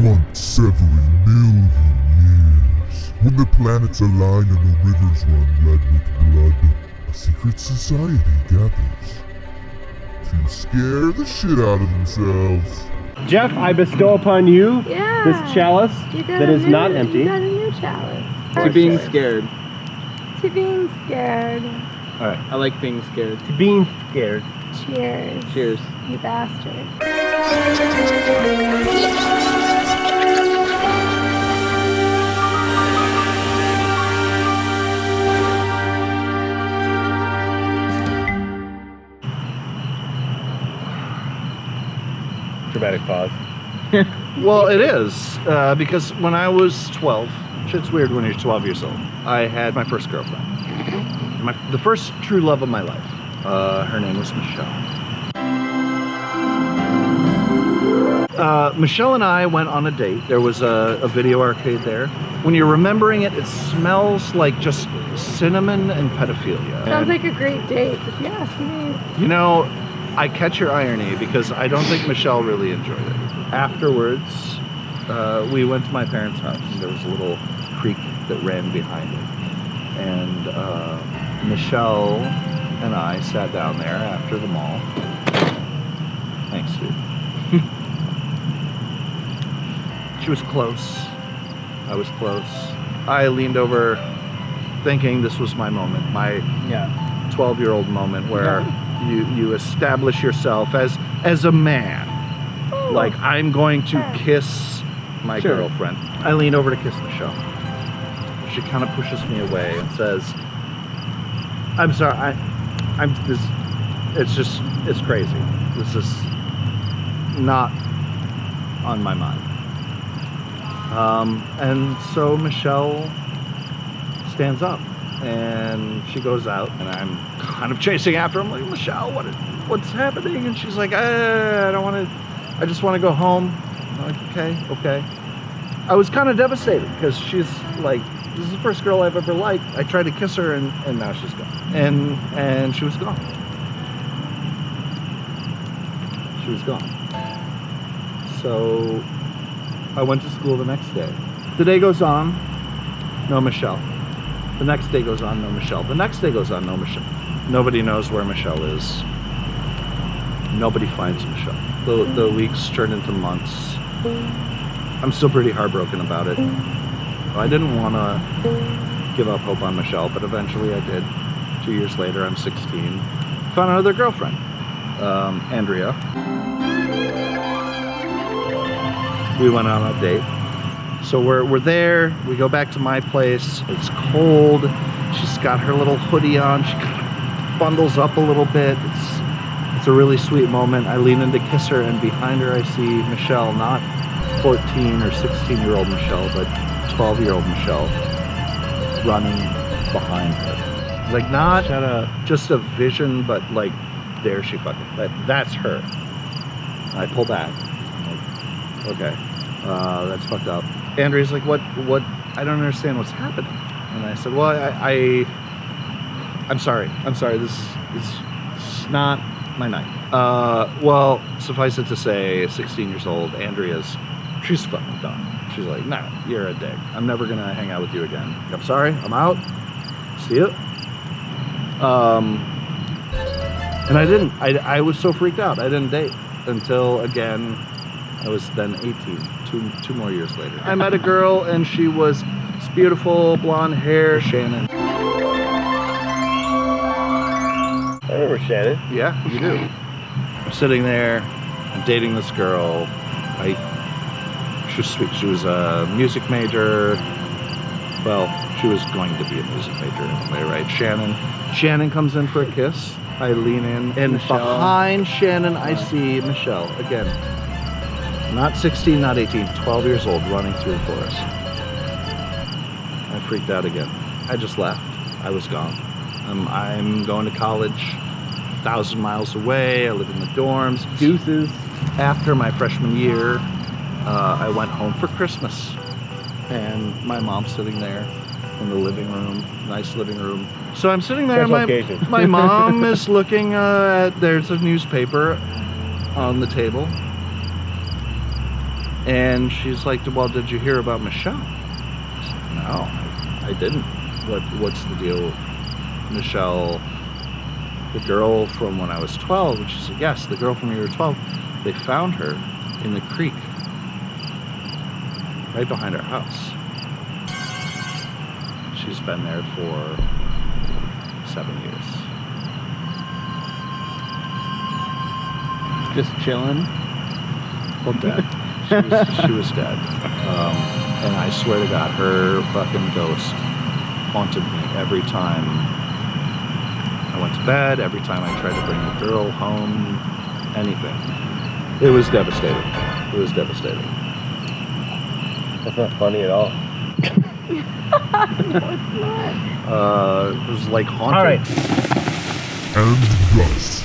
Once every million years, when the planets align and the rivers run red with blood, a secret society gathers to scare the shit out of themselves. Jeff, I bestow upon you this chalice that is not empty. You got a new chalice. To being scared. To being scared. All right. I like being scared. To being scared. Cheers. Cheers. You bastard. Dramatic pause. Well, it is, because when I was 12, shit's weird when you're 12 years old, I had my first girlfriend. The first true love of my life. Her name was Michelle. Michelle and I went on a date. There was a video arcade there. When you're remembering it, it smells like just cinnamon and pedophilia. Sounds like a great date, if you ask me. You know, I catch your irony because I don't think Michelle really enjoyed it. Afterwards, we went to my parents' house. There was a little creek that ran behind it. And Michelle and I sat down there after the mall. Thanks, dude. She was close. I was close. I leaned over thinking this was my moment, my 12-year-old moment where you establish yourself as a man. Like, I'm going to kiss my girlfriend. I lean over to kiss Michelle. She kind of pushes me away and says, I'm sorry, it's crazy. This is not on my mind. And so Michelle stands up and she goes out and I'm kind of chasing after her. I'm like, Michelle, what's happening? And she's like, I just want to go home. I'm like, okay. I was kind of devastated because she's like, this is the first girl I've ever liked. I tried to kiss her and now she's gone. And she was gone. She was gone. So I went to school the next day. The day goes on, no Michelle. The next day goes on, no Michelle. The next day goes on, no Michelle. Nobody knows where Michelle is. Nobody finds Michelle. The weeks turned into months. I'm still pretty heartbroken about it. I didn't want to give up hope on Michelle, but eventually I did. 2 years later, I'm 16. Found another girlfriend, Andrea. We went on a date. So we're there, we go back to my place. It's cold. She's got her little hoodie on. She kind of bundles up a little bit. It's a really sweet moment. I lean in to kiss her, and behind her I see Michelle, not 14 or 16-year-old Michelle, but 12-year-old Michelle running behind her. Like, not just a vision, but like, there she fucking, that's her. And I pull back. I'm like, okay, that's fucked up. Andrea's like, what, I don't understand what's happening. And I said, well, I'm sorry, this is not my night. Well, suffice it to say, 16 years old, she's fucking done. She's like, nah, you're a dick. I'm never gonna hang out with you again. I'm sorry, I'm out. See you. And I didn't. I was so freaked out. I didn't date until, again, I was then 18, two more years later. I met a girl and she was beautiful, blonde hair, Shannon. I remember Shannon. Yeah, you do. I'm sitting there, I'm dating this girl. She was sweet. She was a music major. Well, she was going to be a music major anyway, right? Shannon comes in for a kiss. I lean in, and behind Shannon, I see Michelle again. Not 16, not 18, 12 years old, running through the forest. I freaked out again. I just left. I was gone. I'm going to college 1,000 miles away. I live in the dorms. Deuces. After my freshman year, I went home for Christmas. And my mom's sitting there in the living room, nice living room. So I'm sitting there, my mom is looking there's a newspaper on the table. And she's like, well, did you hear about Michelle? I said, no, I didn't. What's the deal? Michelle, the girl from when I was 12? And she said, yes, the girl from when you were 12. They found her in the creek right behind our house. She's been there for 7 years. Just chilling. Well, dead. She was dead. And I swear to God, her fucking ghost haunted me every time I went to bed, every time I tried to bring the girl home, anything. It was devastating. It was devastating. That's not funny at all. No, it's not. It was like haunted. All right. And thus,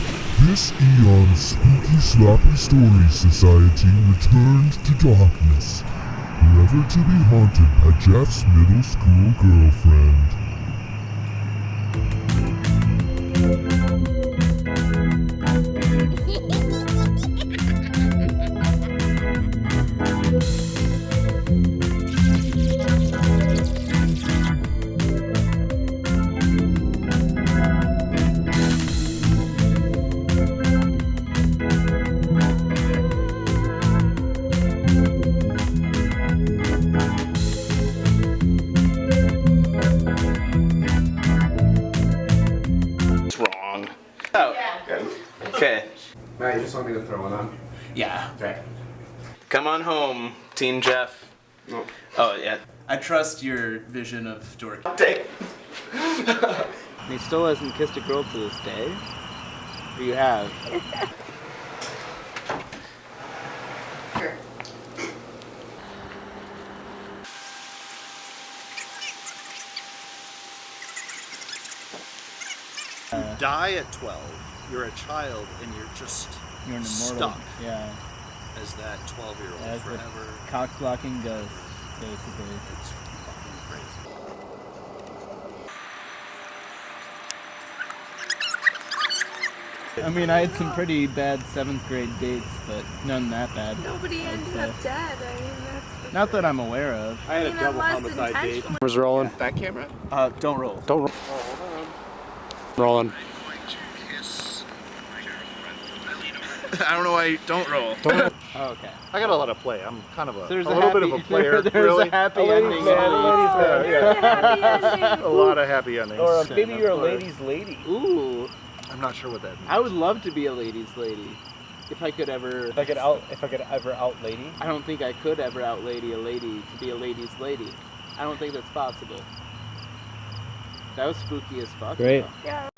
this eon's spooky sloppy story society returned to darkness, forever to be haunted by Jeff's middle school girlfriend. Okay. Matt, you just want me to throw one on? Yeah. Okay. Come on home, Teen Jeff. No. Oh, yeah. I trust your vision of dork. He still hasn't kissed a girl to this day. Or you have? Die at 12. You're a child and you're just You're an immortal. stuck Yeah. as that 12-year-old As the forever. cock blocking ghost, basically. It's fucking crazy. I mean, I had some pretty bad 7th grade dates, but none that bad. Nobody ended up dead. I mean, that's Not that I'm aware of. I had a double homicide date. Camera's rolling. That camera? Don't roll. Don't roll. Rolling. I don't know why you don't roll. Oh, okay. I gotta let it play. I'm kind of a There's little bit of a player. There's really. a happy ending. A lot of happy endings. Or maybe you're a ladies' lady. Ooh, I'm not sure what that means. I would love to be a ladies' lady. If I could ever. If I could ever out lady. I don't think I could ever out lady a lady to be a ladies' lady. I don't think that's possible. That was spooky as fuck. Great. Though. yeah.